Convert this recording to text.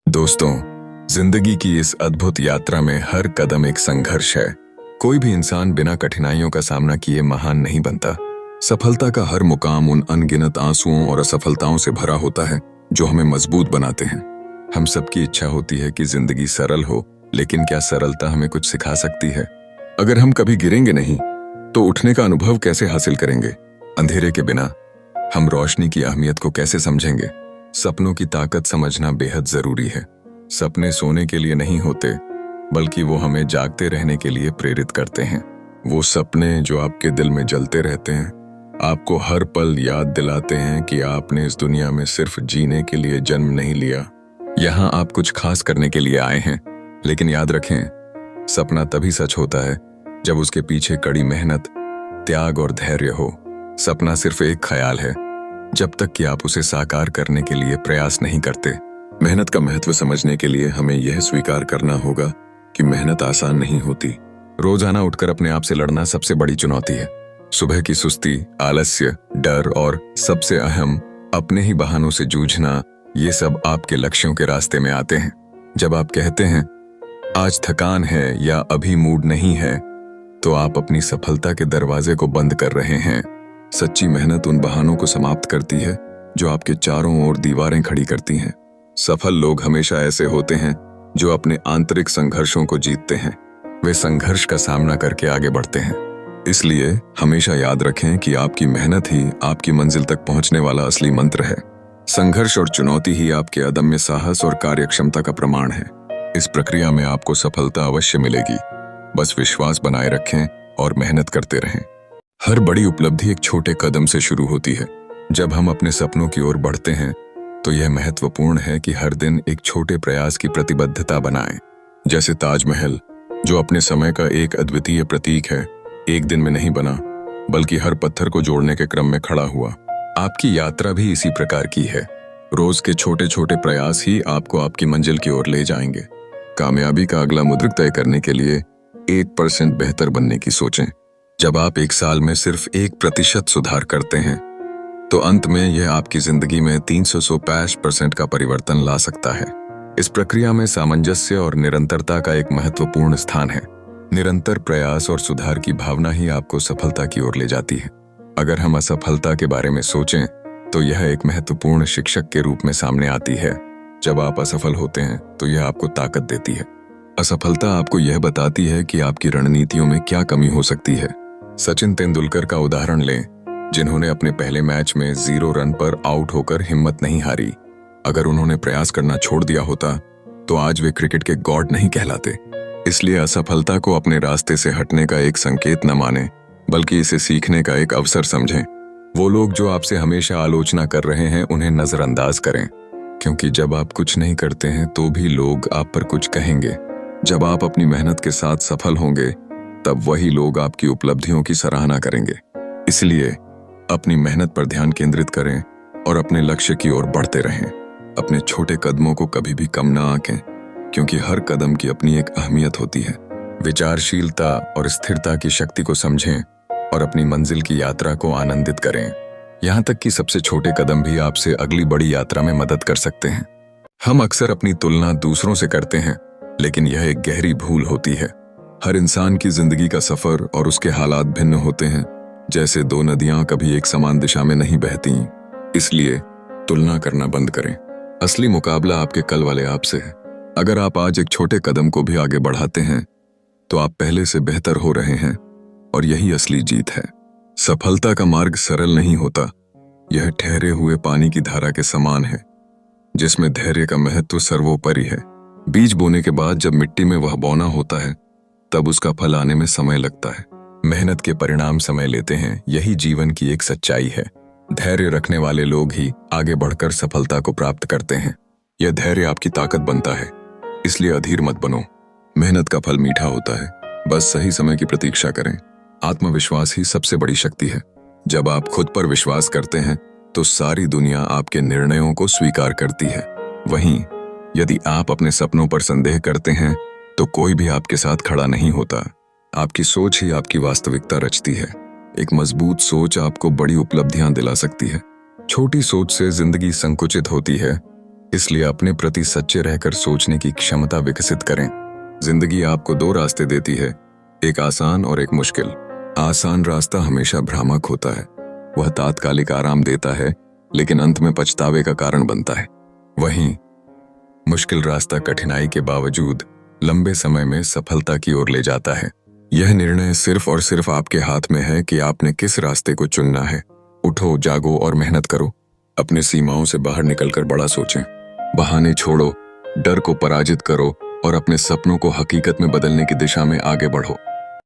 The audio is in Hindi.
दोस्तों, जिंदगी की इस अद्भुत यात्रा में हर कदम एक संघर्ष है। कोई भी इंसान बिना कठिनाइयों का सामना किए महान नहीं बनता। सफलता का हर मुकाम उन अनगिनत आंसुओं और असफलताओं से भरा होता है जो हमें मजबूत बनाते हैं। हम सबकी इच्छा होती है कि जिंदगी सरल हो, लेकिन क्या सरलता हमें कुछ सिखा सकती है? अगर हम कभी गिरेंगे नहीं, तो उठने का अनुभव कैसे हासिल करेंगे? अंधेरे के बिना हम रोशनी की अहमियत को कैसे समझेंगे? सपनों की ताकत समझना बेहद जरूरी है। सपने सोने के लिए नहीं होते, बल्कि वो हमें जागते रहने के लिए प्रेरित करते हैं। वो सपने जो आपके दिल में जलते रहते हैं, आपको हर पल याद दिलाते हैं कि आपने इस दुनिया में सिर्फ जीने के लिए जन्म नहीं लिया। यहाँ आप कुछ खास करने के लिए आए हैं। लेकिन याद रखें, सपना तभी सच होता है जब उसके पीछे कड़ी मेहनत, त्याग और धैर्य हो। सपना सिर्फ एक ख्याल है जब तक कि आप उसे साकार करने के लिए प्रयास नहीं करते। मेहनत का महत्व समझने के लिए हमें यह स्वीकार करना होगा कि मेहनत आसान नहीं होती। रोजाना उठकर अपने आप से लड़ना सबसे बड़ी चुनौती है। सुबह की सुस्ती, आलस्य, डर और सबसे अहम, अपने ही बहानों से जूझना, ये सब आपके लक्ष्यों के रास्ते में आते हैं। जब आप कहते हैं आज थकान है या अभी मूड नहीं है, तो आप अपनी सफलता के दरवाजे को बंद कर रहे हैं। सच्ची मेहनत उन बहानों को समाप्त करती है जो आपके चारों ओर दीवारें खड़ी करती हैं। सफल लोग हमेशा ऐसे होते हैं जो अपने आंतरिक संघर्षों को जीतते हैं। वे संघर्ष का सामना करके आगे बढ़ते हैं। इसलिए हमेशा याद रखें कि आपकी मेहनत ही आपकी मंजिल तक पहुंचने वाला असली मंत्र है। संघर्ष और चुनौती ही आपके अदम्य साहस और कार्यक्षमता का प्रमाण है। इस प्रक्रिया में आपको सफलता अवश्य मिलेगी। बस विश्वास बनाए रखें और मेहनत करते रहें। हर बड़ी उपलब्धि एक छोटे कदम से शुरू होती है। जब हम अपने सपनों की ओर बढ़ते हैं, तो यह महत्वपूर्ण है कि हर दिन एक छोटे प्रयास की प्रतिबद्धता बनाएं। जैसे ताजमहल, जो अपने समय का एक अद्वितीय प्रतीक है, एक दिन में नहीं बना, बल्कि हर पत्थर को जोड़ने के क्रम में खड़ा हुआ। आपकी यात्रा भी इसी प्रकार की है। रोज के छोटे छोटे प्रयास ही आपको आपकी मंजिल की ओर ले जाएंगे। कामयाबी का अगला मुद्रिक तय करने के लिए 1% बेहतर बनने की सोचें। जब आप एक साल में सिर्फ 1% सुधार करते हैं, तो अंत में यह आपकी जिंदगी में 365% का परिवर्तन ला सकता है। इस प्रक्रिया में सामंजस्य और निरंतरता का एक महत्वपूर्ण स्थान है। निरंतर प्रयास और सुधार की भावना ही आपको सफलता की ओर ले जाती है। अगर हम असफलता के बारे में सोचें, तो यह एक महत्वपूर्ण शिक्षक के रूप में सामने आती है। जब आप असफल होते हैं, तो यह आपको ताकत देती है। असफलता आपको यह बताती है कि आपकी रणनीतियों में क्या कमी हो सकती है। सचिन तेंदुलकर का उदाहरण लें, जिन्होंने अपने पहले मैच में 0 रन पर आउट होकर हिम्मत नहीं हारी। अगर उन्होंने प्रयास करना छोड़ दिया होता, तो आज वे क्रिकेट के गॉड नहीं कहलाते। इसलिए असफलता को अपने रास्ते से हटने का एक संकेत न माने, बल्कि इसे सीखने का एक अवसर समझें। वो लोग जो आपसे हमेशा आलोचना कर रहे हैं, उन्हें नजरअंदाज करें, क्योंकि जब आप कुछ नहीं करते हैं तो भी लोग आप पर कुछ कहेंगे। जब आप अपनी मेहनत के साथ सफल होंगे, तब वही लोग आपकी उपलब्धियों की सराहना करेंगे। इसलिए अपनी मेहनत पर ध्यान केंद्रित करें और अपने लक्ष्य की ओर बढ़ते रहें। अपने छोटे कदमों को कभी भी कम ना आंकें, क्योंकि हर कदम की अपनी एक अहमियत होती है। विचारशीलता और स्थिरता की शक्ति को समझें और अपनी मंजिल की यात्रा को आनंदित करें। यहाँ तक कि सबसे छोटे कदम भी आपसे अगली बड़ी यात्रा में मदद कर सकते हैं। हम अक्सर अपनी तुलना दूसरों से करते हैं, लेकिन यह एक गहरी भूल होती है। हर इंसान की जिंदगी का सफर और उसके हालात भिन्न होते हैं। जैसे 2 नदियां कभी एक समान दिशा में नहीं बहती। इसलिए तुलना करना बंद करें। असली मुकाबला आपके कल वाले आप से है। अगर आप आज एक छोटे कदम को भी आगे बढ़ाते हैं, तो आप पहले से बेहतर हो रहे हैं, और यही असली जीत है। सफलता का मार्ग सरल नहीं होता। यह ठहरे हुए पानी की धारा के समान है, जिसमें धैर्य का महत्व सर्वोपरि है। बीज बोने के बाद जब मिट्टी में वह बौना होता है, तब उसका फल आने में समय लगता है। मेहनत के परिणाम समय लेते हैं। यही जीवन की एक सच्चाई है। धैर्य रखने वाले लोग ही आगे बढ़कर सफलता को प्राप्त करते हैं। यह धैर्य आपकी ताकत बनता है। इसलिए अधीर मत बनो। मेहनत का फल मीठा होता है। बस सही समय की प्रतीक्षा करें। आत्मविश्वास ही सबसे बड़ी शक्ति है। जब आप खुद पर विश्वास करते हैं, तो सारी दुनिया आपके निर्णयों को स्वीकार करती है। वहीं यदि आप अपने सपनों पर संदेह करते हैं, तो कोई भी आपके साथ खड़ा नहीं होता। आपकी सोच ही आपकी वास्तविकता रचती है। एक मजबूत सोच आपको बड़ी उपलब्धियां दिला सकती है। छोटी सोच से जिंदगी संकुचित होती है, इसलिए अपने प्रति सच्चे रहकर सोचने की क्षमता विकसित करें। जिंदगी आपको दो रास्ते देती है, एक आसान और एक मुश्किल। आसान रास्ता हमेशा भ्रामक होता है, वह तात्कालिक आराम देता है लेकिन अंत में पछतावे का कारण बनता है। वहीं मुश्किल रास्ता कठिनाई के बावजूद लंबे समय में सफलता की ओर ले जाता है। यह निर्णय सिर्फ और सिर्फ आपके हाथ में है कि आपने किस रास्ते को चुनना है। उठो, जागो और मेहनत करो। अपने सीमाओं से बाहर निकलकर बड़ा सोचें। बहाने छोड़ो, डर को पराजित करो और अपने सपनों को हकीकत में बदलने की दिशा में आगे बढ़ो।